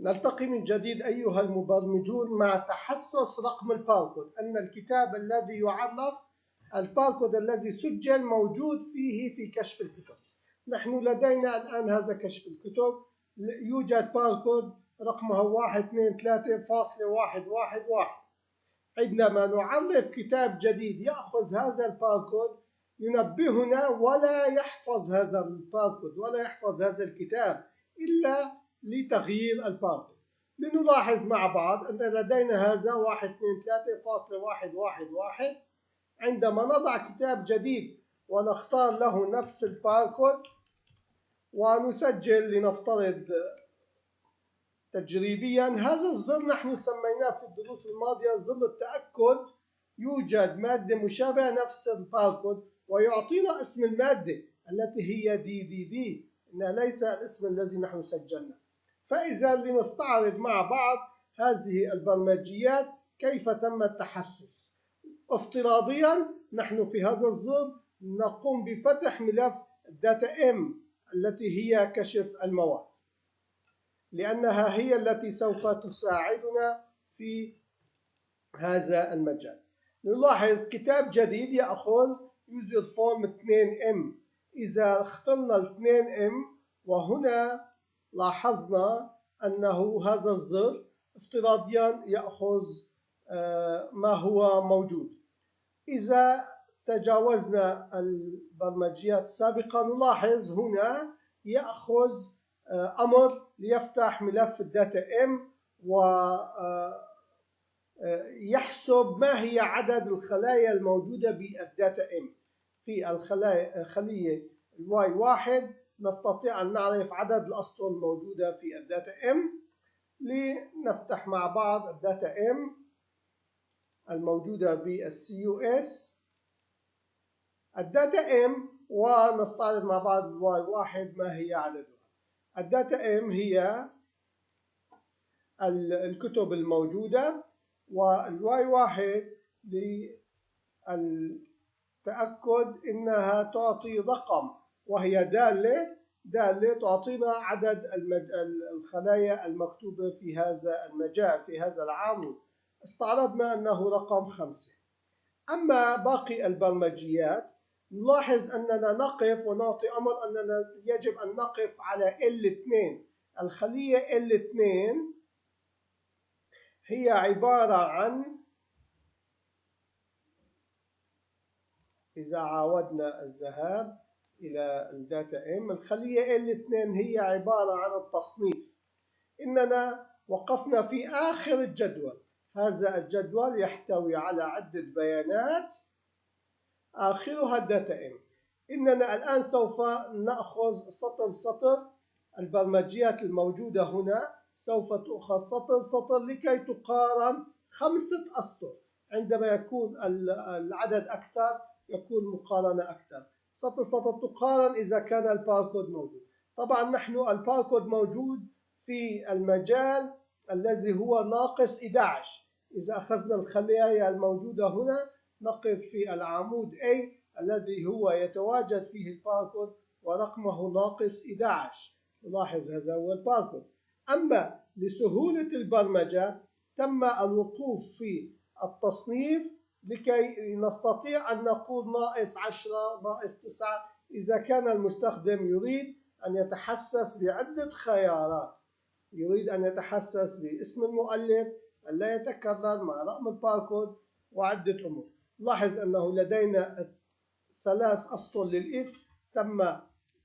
نلتقي من جديد أيها المبرمجون مع تحسس رقم الباركود، أن الكتاب الذي يعرف الباركود الذي سجل موجود فيه في كشف الكتب. نحن لدينا الآن هذا كشف الكتب، يوجد باركود رقمه 123.111. عندما نعرف كتاب جديد يأخذ هذا الباركود ينبهنا ولا يحفظ هذا الباركود ولا يحفظ هذا الكتاب إلا لتغيير الباركود. لنلاحظ مع بعض أن لدينا هذا 123.111. عندما نضع كتاب جديد ونختار له نفس الباركود ونسجل لنفترض تجريبيا هذا الزر نحن سميناه في الدروس الماضية زر التأكد. يوجد مادة مشابهة نفس الباركود ويعطينا اسم المادة التي هي DDD، إنها ليس الاسم الذي نحن سجلنا. فإذا لنستعرض مع بعض هذه البرمجيات كيف تم التحسس. افتراضيا نحن في هذا الزر نقوم بفتح ملف data M التي هي كشف المواد، لأنها هي التي سوف تساعدنا في هذا المجال. نلاحظ كتاب جديد يأخذ user form 2M. إذا اخترنا ال 2M وهنا لاحظنا أنه هذا الزر افتراضيا يأخذ ما هو موجود. إذا تجاوزنا البرمجيات السابقة نلاحظ هنا يأخذ أمر ليفتح ملف الداتا M ويحسب ما هي عدد الخلايا الموجودة بالداتا M. في الخلية Y1 نستطيع أن نعرف عدد الأسطر الموجودة في الداتا M. لنفتح مع بعض الداتا M الموجودة بالCUS الداتا M ونستعرض مع بعض Y1 ما هي عددها. الداتا M هي الكتب الموجودة، والY1 للتأكد إنها تعطي رقم وهي دالة تعطينا عدد الخلايا المكتوبة في هذا المجال في هذا العمود. استعرضنا أنه رقم 5. أما باقي البرمجيات نلاحظ أننا نقف ونعطي أمر أننا يجب أن نقف على L2. الخلية L2 هي عبارة عن، إذا عاودنا الذهاب إلى الداتا M، الخلية L2 هي عبارة عن التصنيف. إننا وقفنا في آخر الجدول. هذا الجدول يحتوي على عدة بيانات آخرها الداتا M. إننا الآن سوف نأخذ سطر سطر. البرمجيات الموجودة هنا سوف تؤخذ سطر سطر لكي تقارن 5 أسطر. عندما يكون العدد أكثر يكون مقارنة أكثر. سطر سطر تقارن إذا كان الباركود موجود. طبعا نحن الباركود موجود في المجال الذي هو ناقص 11. إذا أخذنا الخلايا الموجودة هنا نقف في العمود A الذي هو يتواجد فيه الباركود ورقمه ناقص 11. نلاحظ هذا هو الباركود. أما لسهولة البرمجة تم الوقوف في التصنيف لكي نستطيع أن نقول ناقص 10 ناقص 9 إذا كان المستخدم يريد أن يتحسس بعدة خيارات. يريد أن يتحسس باسم المؤلف ألا يتكرر مع رقم الباركود وعدة أمور. لاحظ أنه لدينا 3 أسطر للإف تم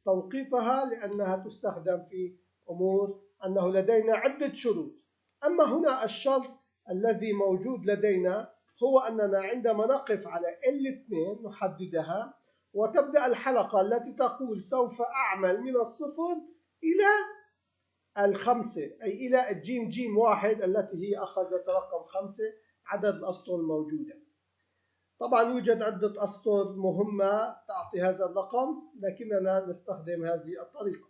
توقيفها لأنها تستخدم في أمور أنه لدينا عدة شروط. أما هنا الشرط الذي موجود لدينا هو أننا عندما نقف على L2 نحددها وتبدأ الحلقة التي تقول سوف أعمل من 0 إلى 5، أي إلى J1 التي هي أخذت رقم 5 عدد الأسطر الموجودة. طبعا يوجد عدة أسطر مهمة تعطي هذا الرقم لكننا نستخدم هذه الطريقة.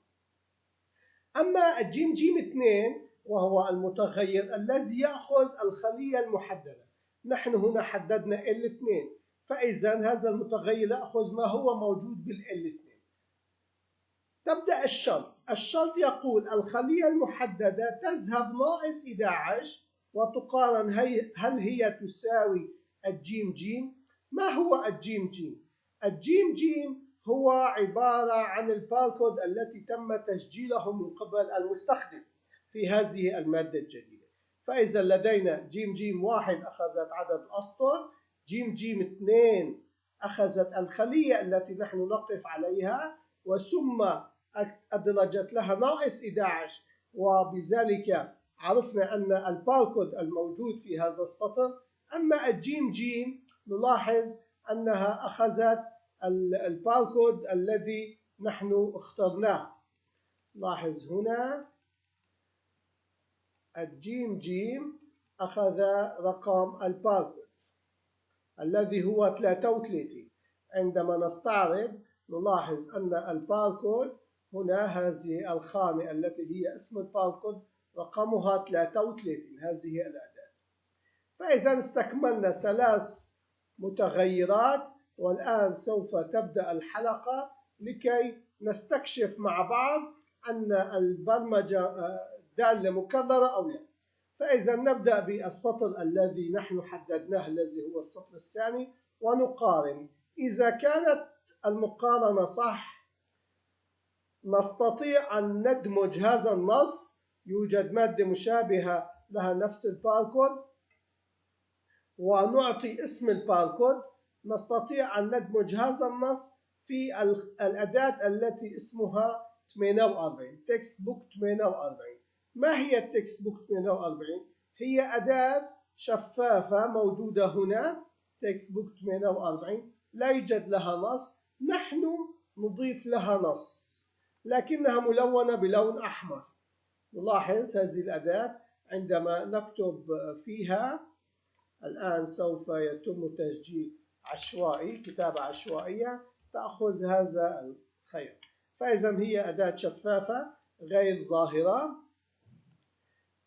أما J2 وهو المتغير الذي يأخذ الخلية المحددة، نحن هنا حددنا L2، فإذا هذا المتغير يأخذ ما هو موجود بالL2. تبدأ الشرط الشرط يقول الخلية المحددة تذهب ناقص 11 وتقارن هل هي تساوي الجيم جيم. ما هو الجيم جيم؟ الجيم جيم هو عبارة عن الباركود التي تم تسجيله من قبل المستخدم في هذه المادة الجديدة. فإذا لدينا جيم جيم 1 أخذت عدد الأسطر، جيم جيم 2 أخذت الخلية التي نحن نقف عليها وثم أدرجت لها ناقص 11، وبذلك عرفنا أن الباركود الموجود في هذا السطر. أما الجيم جيم نلاحظ أنها أخذت الباركود الذي نحن اخترناه. لاحظ هنا الجيم جيم أخذ رقم الباركود الذي هو 33. عندما نستعرض نلاحظ أن الباركود هنا هذه الخانة التي هي اسم الباركود رقمها 33. هذه الأداة. فإذا استكملنا 3 متغيرات، والآن سوف تبدأ الحلقة لكي نستكشف مع بعض أن البرمجة دالة مكررة أو لا. فإذا نبدأ بالسطر الذي نحن حددناه الذي هو السطر الثاني ونقارن. إذا كانت المقارنة صح نستطيع أن ندمج هذا النص. يوجد مادة مشابهة لها نفس الباركود ونعطي اسم الباركود. نستطيع أن ندمج هذا النص في الأداة التي اسمها 48 تكست بوك 48. ما هي التكست بوك 48؟ هي أداة شفافة موجودة هنا تكست بوك 48 لا يوجد لها نص، نحن نضيف لها نص لكنها ملونة بلون أحمر. نلاحظ هذه الأداة عندما نكتب فيها الآن سوف يتم تسجيل عشوائي، كتابة عشوائية تأخذ هذا الخيار. فإذا هي أداة شفافة غير ظاهرة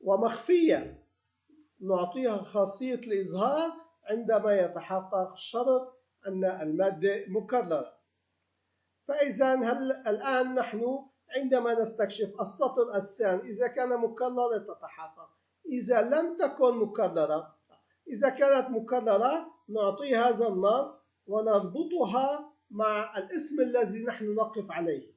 ومخفية، نعطيها خاصية الإظهار عندما يتحقق شرط أن المادة مكررة. فإذا الآن نحن عندما نستكشف السطر الثاني إذا كان مكرر تتحقق، إذا لم تكن مكررة، إذا كانت مكررة نعطي هذا النص ونربطها مع الاسم الذي نحن نقف عليه.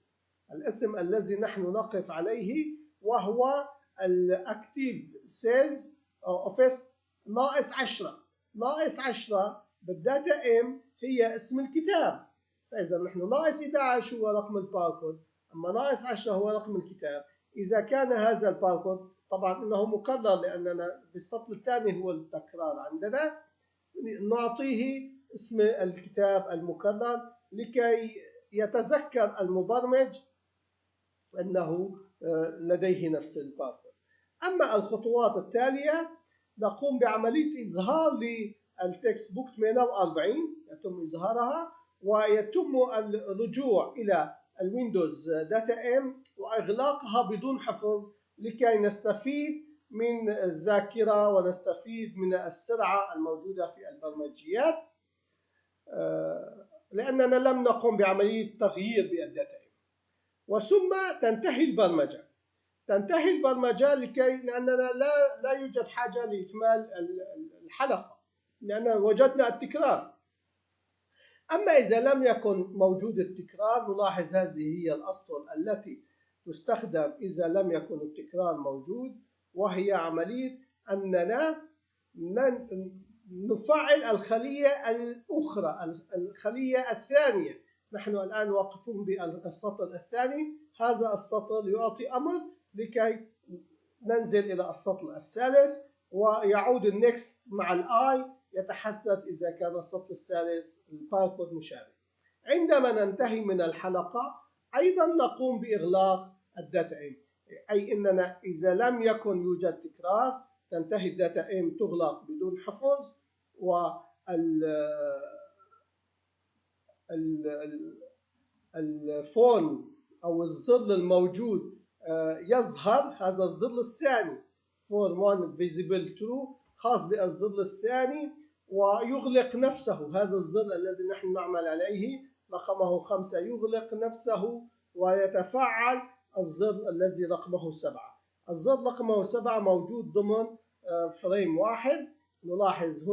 الاسم الذي نحن نقف عليه وهو الأكتيف سيلز أوفيس ناقص 10. ناقص 10 بالداتا ام هي اسم الكتاب. فإذا نحن ناقص 11 هو رقم الباركود، أما ناقص 10 هو رقم الكتاب. إذا كان هذا الباركود طبعا إنه مكرر لأننا في السطر الثاني هو التكرار عندنا، نعطيه اسم الكتاب المكرر لكي يتذكر المبرمج أنه لديه نفس الباركود. أما الخطوات التالية نقوم بعملية إظهار للتكست بوك 48 يتم إظهارها ويتم الرجوع إلى الويندوز داتا ام وإغلاقها بدون حفظ لكي نستفيد من الذاكرة ونستفيد من السرعة الموجودة في البرمجيات، لأننا لم نقم بعملية تغيير بالداتا ام. وثم تنتهي البرمجة. تنتهي البرمجة لأننا لا يوجد حاجة لإكمال الحلقة لأننا وجدنا التكرار. أما إذا لم يكن موجود التكرار نلاحظ هذه هي الأسطر التي تستخدم إذا لم يكن التكرار موجود، وهي عملية أننا نفعل الخلية الأخرى، الخلية الثانية. نحن الآن واقفون بالسطر الثاني. هذا السطر يعطي أمر لكي ننزل إلى السطر الثالث ويعود النكست مع الآي يتحسس إذا كان السطر الثالث الباركود مشابه. عندما ننتهي من الحلقة أيضا نقوم بإغلاق الداتا ام، أي أننا إذا لم يكن يوجد تكرار تنتهي الداتا ام تغلق بدون حفظ، والفون أو الظل الموجود يظهر. هذا الظل الثاني فون 1 visible true خاص بالظل الثاني ويغلق نفسه. هذا الظل الذي نحن نعمل عليه رقمه 5 يغلق نفسه ويتفعل الزر الذي رقمه 7. الزر رقمه 7 موجود ضمن فريم واحد. نلاحظ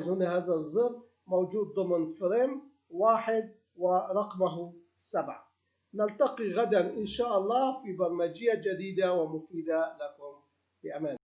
هنا هذا الزر موجود ضمن فريم واحد ورقمه 7. نلتقي غدا إن شاء الله في برمجية جديدة ومفيدة لكم. بأمان.